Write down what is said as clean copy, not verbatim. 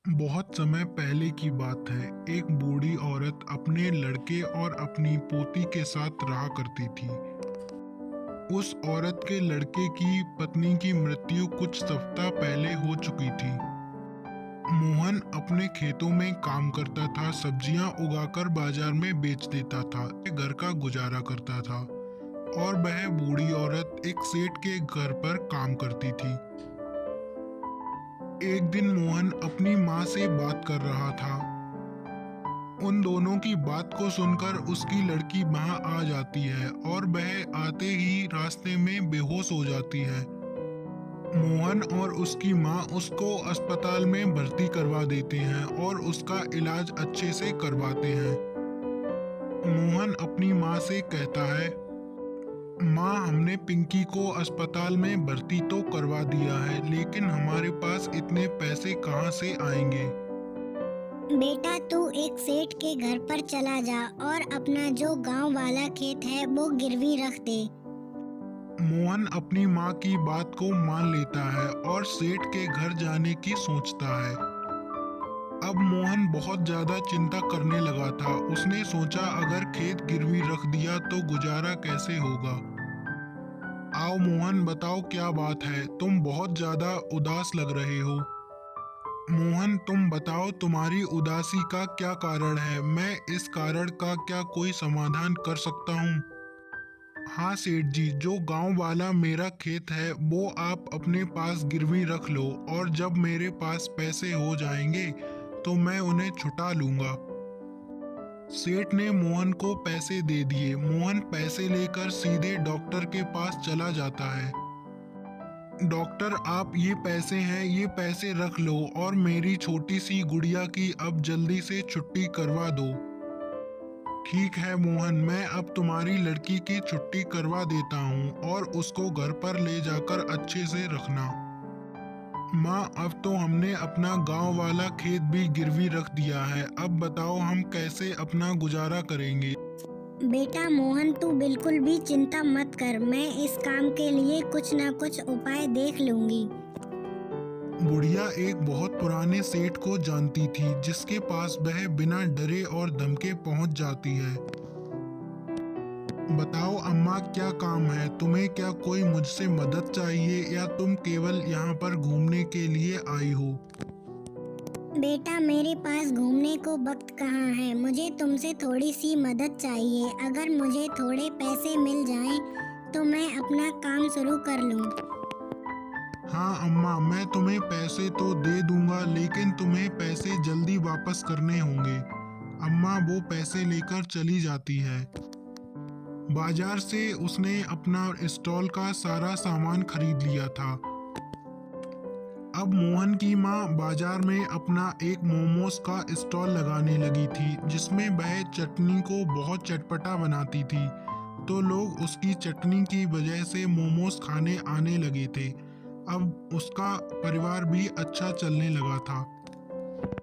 बहुत समय पहले की बात है। एक बूढ़ी औरत अपने लड़के और अपनी पोती के साथ रहा करती थी। उस औरत के लड़के की पत्नी की मृत्यु कुछ सप्ताह पहले हो चुकी थी। मोहन अपने खेतों में काम करता था, सब्जियां उगाकर बाजार में बेच देता था, घर का गुजारा करता था और वह बूढ़ी औरत एक सेठ के घर पर काम करती थी। एक दिन मोहन अपनी माँ से बात कर रहा था। उन दोनों की बात को सुनकर उसकी लड़की वहां आ जाती है और वह आते ही रास्ते में बेहोश हो जाती है। मोहन और उसकी माँ उसको अस्पताल में भर्ती करवा देते हैं और उसका इलाज अच्छे से करवाते हैं। मोहन अपनी माँ से कहता है, माँ, हमने पिंकी को अस्पताल में भर्ती तो करवा दिया है, लेकिन हमारे पास इतने पैसे कहाँ से आएंगे। बेटा, तू एक सेठ के घर पर चला जा और अपना जो गांव वाला खेत है वो गिरवी रख दे। मोहन अपनी माँ की बात को मान लेता है और सेठ के घर जाने की सोचता है। अब मोहन बहुत ज्यादा चिंता करने लगा था। उसने सोचा, अगर खेत गिरवी रख दिया तो गुजारा कैसे होगा। आओ मोहन, बताओ क्या बात है, तुम बहुत ज्यादा उदास लग रहे हो। मोहन, तुम बताओ तुम्हारी उदासी का क्या कारण है। मैं इस कारण का क्या कोई समाधान कर सकता हूँ। हाँ सेठ जी, जो गांव वाला मेरा खेत है वो आप अपने पास गिरवी रख लो और जब मेरे पास पैसे हो जाएंगे तो मैं उन्हें छुटा लूंगा। सेठ ने मोहन को पैसे दे दिए। मोहन पैसे लेकर सीधे डॉक्टर के पास चला जाता है। डॉक्टर, आप ये पैसे हैं, ये पैसे रख लो और मेरी छोटी सी गुड़िया की अब जल्दी से छुट्टी करवा दो। ठीक है मोहन, मैं अब तुम्हारी लड़की की छुट्टी करवा देता हूँ और उसको घर पर ले जाकर अच्छे से रखना। माँ, अब तो हमने अपना गांव वाला खेत भी गिरवी रख दिया है। अब बताओ हम कैसे अपना गुजारा करेंगे। बेटा मोहन, तू बिल्कुल भी चिंता मत कर। मैं इस काम के लिए कुछ न कुछ उपाय देख लूंगी। बुढ़िया एक बहुत पुराने सेठ को जानती थी जिसके पास वह बिना डरे और धमके पहुंच जाती है। बताओ अम्मा, क्या काम है तुम्हें? क्या कोई मुझसे मदद चाहिए या तुम केवल यहाँ पर घूमने के लिए आई हो? बेटा, मेरे पास घूमने को वक्त कहाँ है। मुझे तुमसे थोड़ी सी मदद चाहिए। अगर मुझे थोड़े पैसे मिल जाएं तो मैं अपना काम शुरू कर लूँ। हाँ अम्मा, मैं तुम्हें पैसे तो दे दूंगा, लेकिन तुम्हें पैसे जल्दी वापस करने होंगे। अम्मा वो पैसे लेकर चली जाती है। बाजार से उसने अपना स्टॉल का सारा सामान खरीद लिया था। अब मोहन की माँ बाजार में अपना एक मोमोज का स्टॉल लगाने लगी थी, जिसमें वह चटनी को बहुत चटपटा बनाती थी, तो लोग उसकी चटनी की वजह से मोमोज खाने आने लगे थे। अब उसका परिवार भी अच्छा चलने लगा था।